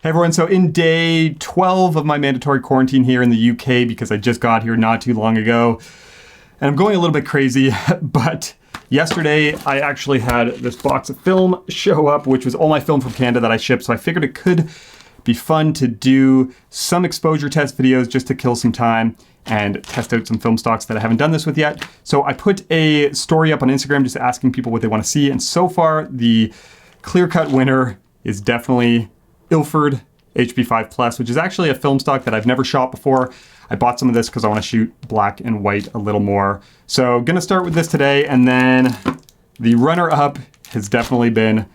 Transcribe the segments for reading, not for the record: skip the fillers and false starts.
Hey everyone, so in day 12 of my mandatory quarantine here in the UK, because I just got here not too long ago, and I'm going a little bit crazy, but yesterday I actually had this box of film show up, which was all my film from Canada that I shipped, so I figured it could be fun to do some exposure test videos just to kill some time and test out some film stocks that I haven't done this with yet. So I put a story up on Instagram just asking people what they want to see, and so far the clear-cut winner is definitely Ilford HP5 Plus, which is actually a film stock that I've never shot before. I bought some of this because I want to shoot black and white a little more. So gonna start with this today, and then the runner-up has definitely been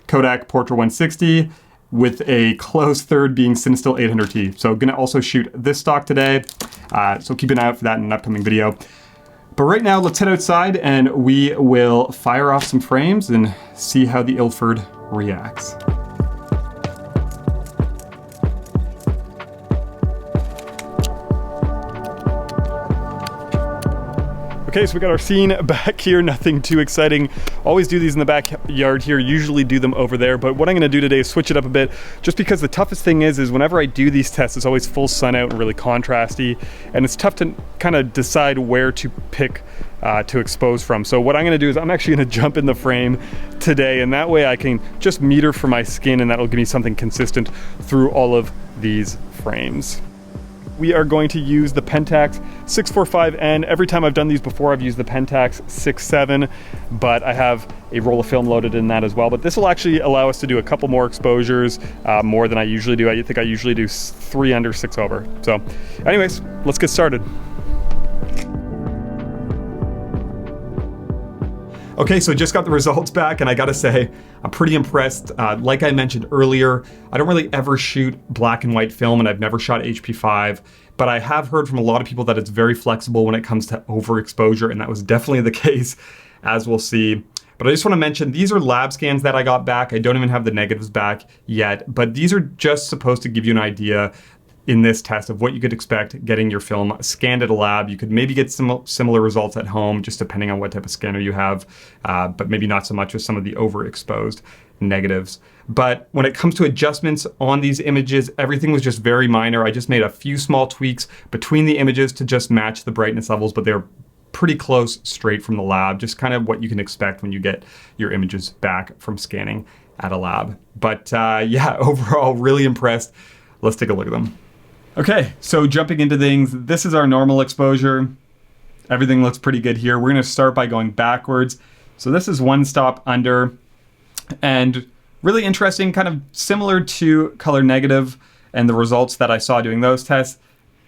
Kodak Portra 160, with a close third being Cinestill 800T. So gonna also shoot this stock today, so keep an eye out for that in an upcoming video. But right now, let's head outside and we will fire off some frames and see how the Ilford reacts. Okay, so we got our scene back here, nothing too exciting. Always do these in the backyard here, usually do them over there, but what I'm gonna do today is switch it up a bit, just because the toughest thing is whenever I do these tests, it's always full sun out and really contrasty, and it's tough to kind of decide where to pick to expose from. So what I'm gonna do is I'm actually gonna jump in the frame today, and that way I can just meter for my skin, and that'll give me something consistent through all of these frames. We are going to use the Pentax 645N. Every time I've done these before, I've used the Pentax 67, but I have a roll of film loaded in that as well. But this will actually allow us to do a couple more exposures, more than I usually do. I think I usually do 3 under, 6 over. So anyways, let's get started. Okay, so just got the results back, and I gotta say, I'm pretty impressed. Like I mentioned earlier, I don't really ever shoot black and white film, and I've never shot HP5, but I have heard from a lot of people that it's very flexible when it comes to overexposure, and that was definitely the case, as we'll see. But I just wanna mention, these are lab scans that I got back. I don't even have the negatives back yet, but these are just supposed to give you an idea in this test of what you could expect getting your film scanned at a lab. You could maybe get some similar results at home, just depending on what type of scanner you have, but maybe not so much with some of the overexposed negatives. But when it comes to adjustments on these images, everything was just very minor. I just made a few small tweaks between the images to just match the brightness levels, but they're pretty close straight from the lab, just kind of what you can expect when you get your images back from scanning at a lab. But yeah, overall, really impressed. Let's take a look at them. Okay, so jumping into things, this is our normal exposure. Everything looks pretty good here. We're gonna start by going backwards. So this is 1 stop under, and really interesting, kind of similar to color negative and the results that I saw doing those tests.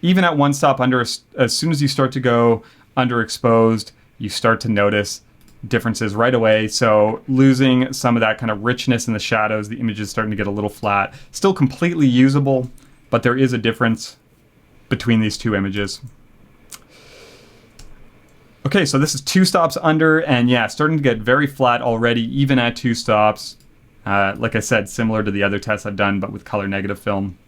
Even at 1 stop under, as soon as you start to go underexposed, you start to notice differences right away. So losing some of that kind of richness in the shadows, the image is starting to get a little flat. Still completely usable, but there is a difference between these two images. Okay, so this is 2 stops under, and yeah, starting to get very flat already, even at 2 stops. Like I said, similar to the other tests I've done, but with color negative film.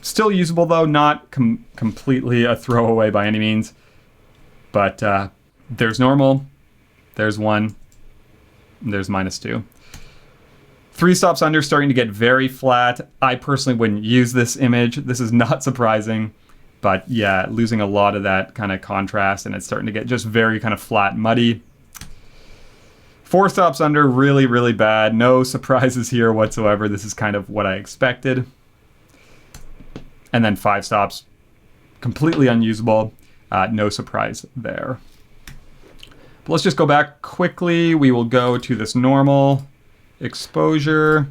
Still usable though, not completely a throwaway by any means. But there's normal, there's 1, and there's -2. 3 stops under, starting to get very flat. I personally wouldn't use this image. This is not surprising, but yeah, losing a lot of that kind of contrast, and it's starting to get just very kind of flat, muddy. 4 stops under, really, really bad. No surprises here whatsoever. This is kind of what I expected. And then 5 stops, completely unusable. No surprise there. But let's just go back quickly. We will go to this normal exposure,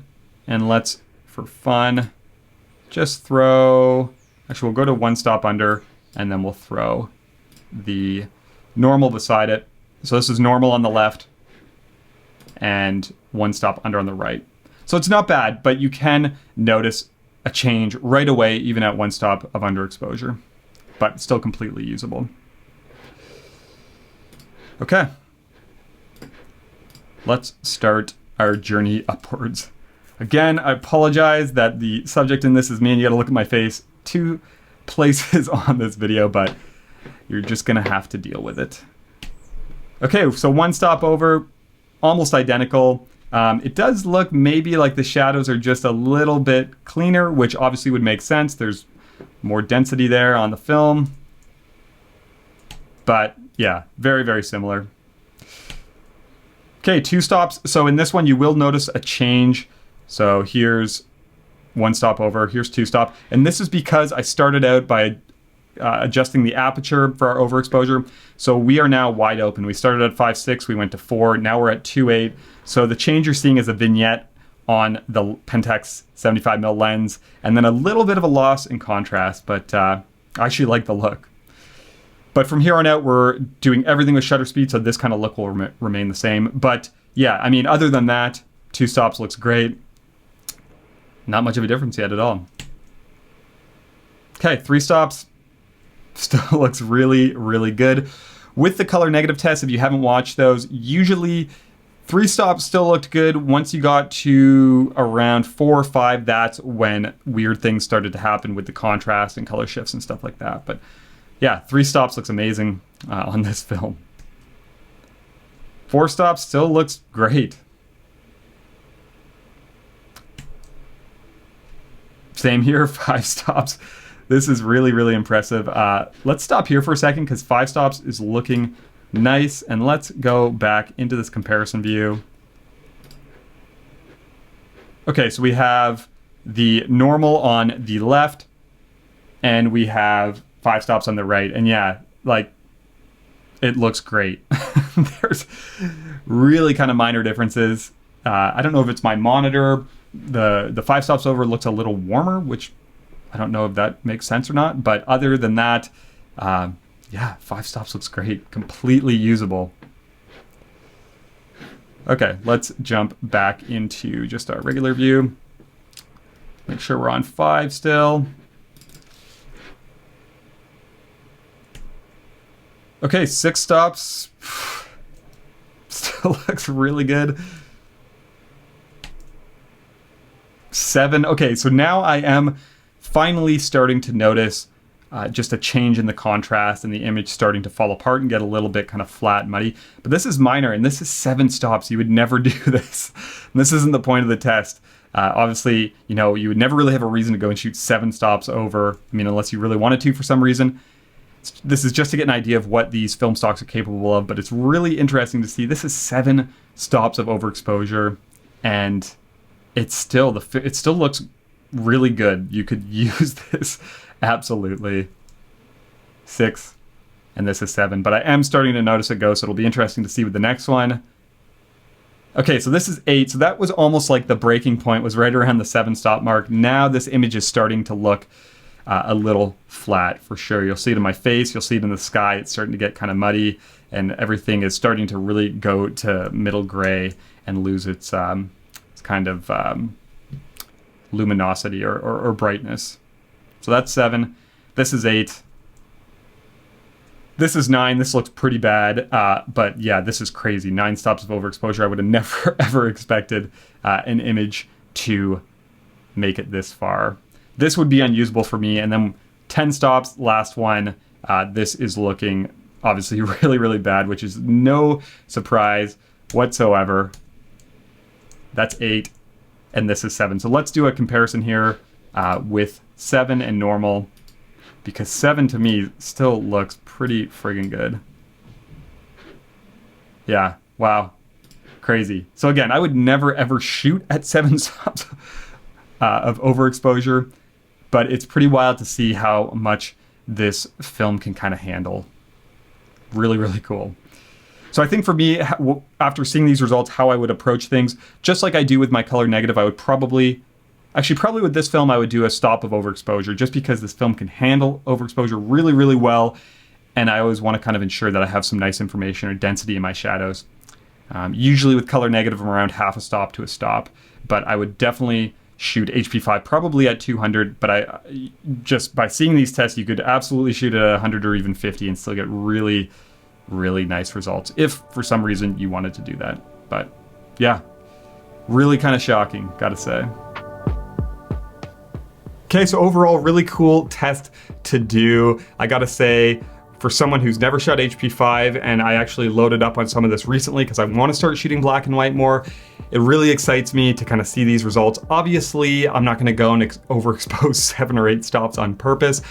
and let's, for fun, just throw, actually we'll go to 1 stop under, and then we'll throw the normal beside it. So this is normal on the left and 1 stop under on the right. So it's not bad, but you can notice a change right away, even at 1 stop of underexposure, but still completely usable. Okay, let's start our journey upwards. Again, I apologize that the subject in this is me and you gotta look at my face 2 places on this video, but you're just gonna have to deal with it. Okay, so 1 stop over, almost identical. It does look maybe like the shadows are just a little bit cleaner, which obviously would make sense. There's more density there on the film. But yeah, very, very similar. Okay, 2 stops. So in this one, you will notice a change. So here's 1 stop over, here's 2 stop. And this is because I started out by adjusting the aperture for our overexposure. So we are now wide open. We started at 5.6, we went to 4, now we're at 2.8. So the change you're seeing is a vignette on the Pentax 75mm lens, and then a little bit of a loss in contrast, but I actually like the look. But from here on out, we're doing everything with shutter speed, so this kind of look will remain the same. But yeah, I mean, other than that, 2 stops looks great. Not much of a difference yet at all. Okay, 3 stops. Still looks really, really good. With the color negative test, if you haven't watched those, usually 3 stops still looked good. Once you got to around 4 or 5, that's when weird things started to happen with the contrast and color shifts and stuff like that. But yeah, 3 stops looks amazing on this film. 4 stops still looks great. Same here, 5 stops. This is really, really impressive. Let's stop here for a second because 5 stops is looking nice. And let's go back into this comparison view. Okay, so we have the normal on the left and we have 5 stops on the right. And yeah, like, it looks great. There's really kind of minor differences. I don't know if it's my monitor. The 5 stops over looks a little warmer, which I don't know if that makes sense or not. But other than that, yeah, 5 stops looks great. Completely usable. Okay, let's jump back into just our regular view. Make sure we're on 5 still. Okay, 6 stops. Still looks really good. 7. Okay, so now I am finally starting to notice just a change in the contrast and the image starting to fall apart and get a little bit kind of flat and muddy. But this is minor, and this is 7 stops. You would never do this. And this isn't the point of the test. Obviously, you know, you would never really have a reason to go and shoot 7 stops over. I mean, unless you really wanted to for some reason. This is just to get an idea of what these film stocks are capable of, but it's really interesting to see. This is 7 stops of overexposure, and it still looks really good. You could use this absolutely. 6, and this is 7, but I am starting to notice it go, so it'll be interesting to see with the next one. Okay, so this is 8, so that was almost like the breaking point, was right around the 7 stop mark. Now this image is starting to look a little flat for sure. You'll see it in my face, you'll see it in the sky. It's starting to get kind of muddy, and everything is starting to really go to middle gray and lose its kind of luminosity or brightness. So that's 7. This is 8. This is 9. This looks pretty bad, but yeah, this is crazy. 9 stops of overexposure. I would have never ever expected an image to make it this far. This would be unusable for me. And then 10 stops, last one. This is looking obviously really, really bad, which is no surprise whatsoever. That's 8, and this is 7. So let's do a comparison here with 7 and normal, because 7 to me still looks pretty friggin' good. Yeah, wow, crazy. So again, I would never ever shoot at 7 stops of overexposure, but it's pretty wild to see how much this film can kind of handle. Really, really cool. So I think for me, after seeing these results, how I would approach things, just like I do with my color negative, I would probably with this film, I would do a stop of overexposure, just because this film can handle overexposure really, really well. And I always want to kind of ensure that I have some nice information or density in my shadows. Usually with color negative, I'm around half a stop to a stop, but I would definitely shoot HP5 probably at 200, but just by seeing these tests, you could absolutely shoot at 100 or even 50 and still get really, really nice results if for some reason you wanted to do that. But yeah, really kind of shocking, gotta say. Okay, so overall, really cool test to do. I gotta say, for someone who's never shot HP5, and I actually loaded up on some of this recently because I want to start shooting black and white more, It really excites me to kind of see these results. Obviously, I'm not gonna go and overexpose 7 or 8 stops on purpose.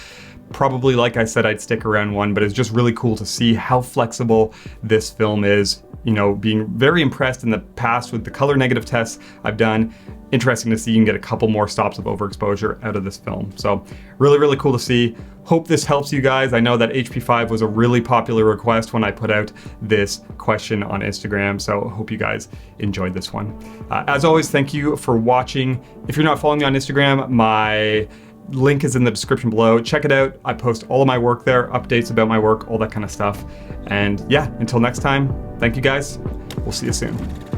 Probably, like I said, I'd stick around 1, but it's just really cool to see how flexible this film is. You know, being very impressed in the past with the color negative tests I've done. Interesting to see you can get a couple more stops of overexposure out of this film. So really, really cool to see. Hope this helps you guys. I know that HP5 was a really popular request when I put out this question on Instagram, so hope you guys enjoyed this one. As always, thank you for watching. If you're not following me on Instagram, my link is in the description below. Check it out. I post all of my work there, updates about my work, all that kind of stuff. And yeah, until next time, thank you guys. We'll see you soon.